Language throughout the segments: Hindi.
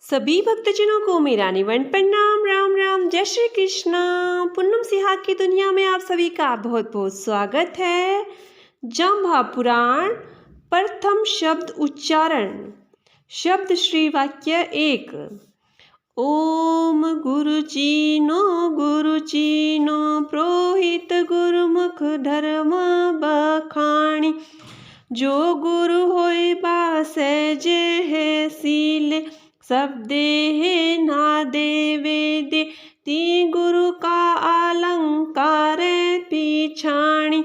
सभी भक्तजनों को मेरा निवंदन प्रणाम। राम राम, जय श्री कृष्णा। पूनम सिहा की दुनिया में आप सभी का बहुत बहुत स्वागत है। जाम्बा पुराण प्रथम शब्द उच्चारण। शब्द श्री वाक्य 1। ओम गुरु चीनो प्रोहित गुरुमुख धर्म बखाणी। जो गुरु होय बासै जे है सीले सब देहे ना देवे दे। ती गुरु का अलंकार पीछाणी।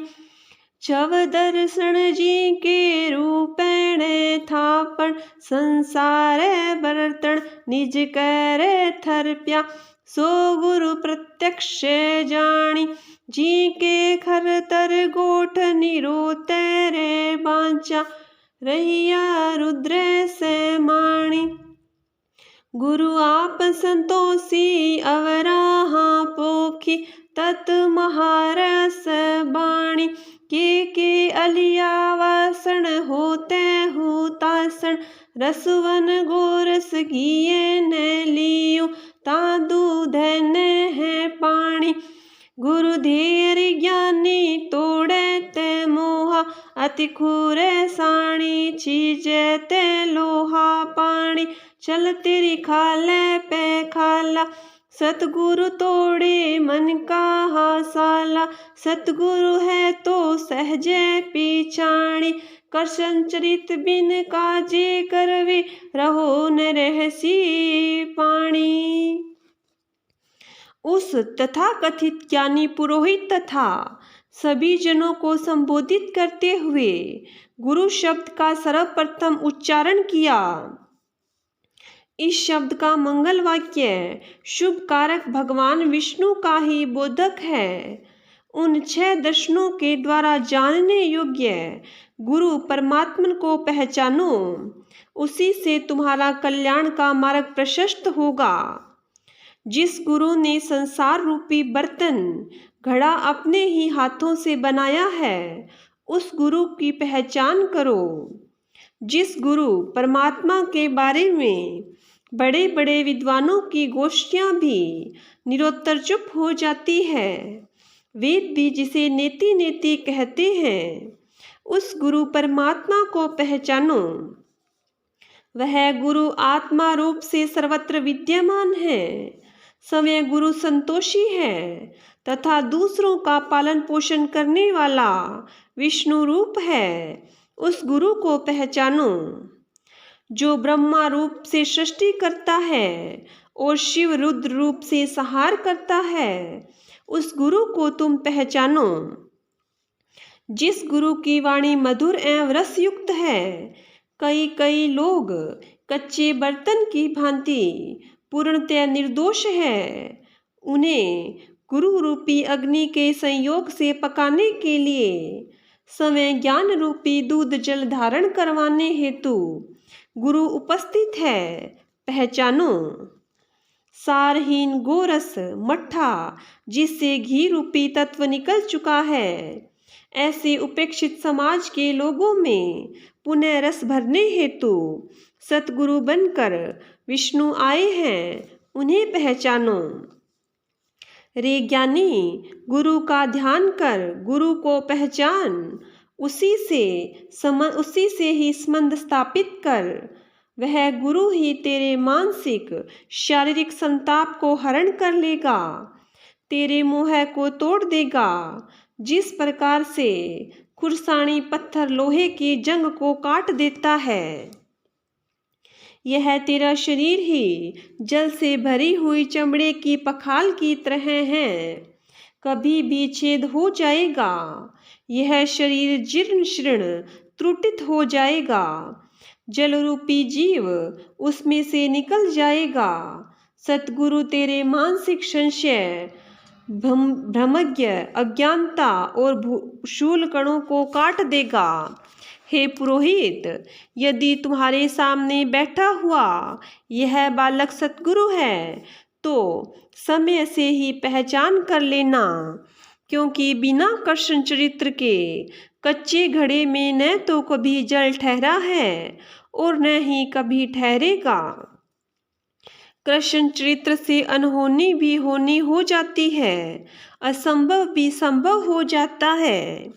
छव दर्शन जी के रूपेण थापण संसार बर्तन निज कर थरप्या। सो गुरु प्रत्यक्ष जानी जी के खर तर गोठ निरोते रे बांचा रहिया रुद्र से माणी। गुरु आप संतोषी अवराहा पोखी तत् महारस बाणी। के अलिया वासन होते हुतासन रसवन गोरस गिये न लियो ता दूध न है पाणी। गुरु धीर ज्ञानी तोड़े ते मोहा अति खूर साणी चीजे ते लोहा पाणी। चल तेरी खाले पे खाला सतगुरु तोड़े मन का हासाला। सतगुरु है तो सहजे पीछाणी कर संचरित बिन काजे करवे रहो न रहसी पाणी। उस तथाकथित ज्ञानी पुरोहित तथा सभी जनों को संबोधित करते हुए गुरु शब्द का सर्वप्रथम उच्चारण किया। इस शब्द का मंगल वाक्य शुभ कारक भगवान विष्णु का ही बोधक है। उन 6 दर्शनों के द्वारा जानने योग्य गुरु परमात्मन को पहचानो, उसी से तुम्हारा कल्याण का मार्ग प्रशस्त होगा। जिस गुरु ने संसार रूपी बर्तन घड़ा अपने ही हाथों से बनाया है, उस गुरु की पहचान करो। जिस गुरु परमात्मा के बारे में बड़े बड़े विद्वानों की गोष्ठियां भी निरुत्तर चुप हो जाती है, वेद भी जिसे नेति नेति कहते हैं, उस गुरु परमात्मा को पहचानो। वह गुरु आत्मा रूप से सर्वत्र विद्यमान है। स्वयं गुरु संतोषी है तथा दूसरों का पालन पोषण करने वाला विष्णु रूप है। उस गुरु को पहचानो। जो ब्रह्मा रूप से सृष्टि करता है और शिव रुद्र रूप से संहार करता है, उस गुरु को तुम पहचानो। जिस गुरु की वाणी मधुर एवं रसयुक्त है, कई लोग कच्चे बर्तन की भांति पूर्णतः निर्दोष है। उन्हें गुरु रूपी अग्नि के संयोग से पकाने के लिए स्वयं ज्ञान रूपी दूध जल धारण करवाने हेतु गुरु उपस्थित है, पहचानो। सारहीन गोरस मट्ठा जिससे घी रूपी तत्व निकल चुका है, ऐसे उपेक्षित समाज के लोगों में पुनः रस भरने हेतु सतगुरु बनकर विष्णु आए हैं, उन्हें पहचानो। रे ज्ञानी, गुरु का ध्यान कर गुरु को पहचान। उसी से ही संबंध स्थापित कर। वह गुरु ही तेरे मानसिक शारीरिक संताप को हरण कर लेगा, तेरे मोह को तोड़ देगा। जिस प्रकार से खुरसानी पत्थर लोहे की जंग को काट देता है, यह तेरा शरीर ही जल से भरी हुई चमड़े की पखाल की तरह है, कभी भी छेद हो जाएगा। यह शरीर जीर्ण शीर्ण त्रुटित हो जाएगा। जल रूपी जीव उसमें से निकल जाएगा। सतगुरु तेरे मानसिक संशय, भ्रमज्ञ अज्ञानता और शूल कणों को काट देगा। हे पुरोहित, यदि तुम्हारे सामने बैठा हुआ यह बालक सतगुरु है, तो समय से ही पहचान कर लेना, क्योंकि बिना कृष्ण चरित्र के कच्चे घड़े में न तो कभी जल ठहरा है और न ही कभी ठहरेगा। कृष्ण चरित्र से अनहोनी भी होनी हो जाती है, असंभव भी संभव हो जाता है।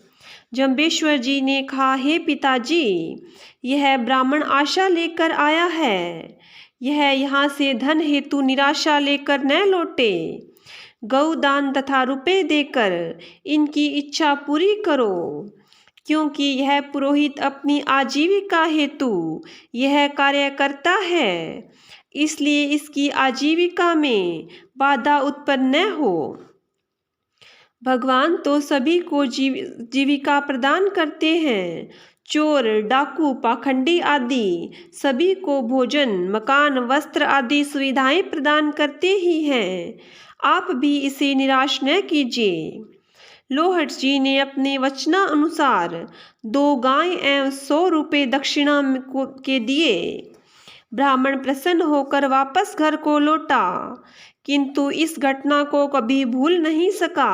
जम्बेश्वर जी ने कहा, हे पिताजी, यह ब्राह्मण आशा लेकर आया है, यह यहाँ से धन हेतु निराशा लेकर न लौटे। गौदान तथा रुपए देकर इनकी इच्छा पूरी करो, क्योंकि यह पुरोहित अपनी आजीविका हेतु यह कार्य करता है, इसलिए इसकी आजीविका में बाधा उत्पन्न न हो। भगवान तो सभी को जीविका प्रदान करते हैं। चोर, डाकू, पाखंडी आदि सभी को भोजन, मकान, वस्त्र आदि सुविधाएं प्रदान करते ही हैं। आप भी इसे निराश न कीजिए। लोहट जी ने अपने वचनानुसार 2 गाय एवं 100 रुपये दक्षिणा के दिए। ब्राह्मण प्रसन्न होकर वापस घर को लौटा, किंतु इस घटना को कभी भूल नहीं सका।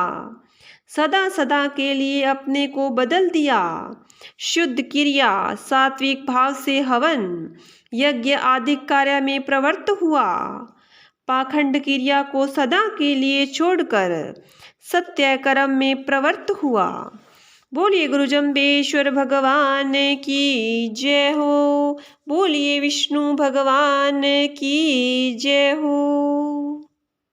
सदा सदा के लिए अपने को बदल दिया। शुद्ध क्रिया, सात्विक भाव से हवन, यज्ञ आदि कार्य में प्रवृत्त हुआ। पाखंड क्रिया को सदा के लिए छोड़कर सत्य कर्म में प्रवृत्त हुआ। बोलिए गुरु जम्बेश्वर भगवान की जय हो। बोलिए विष्णु भगवान की जय हो।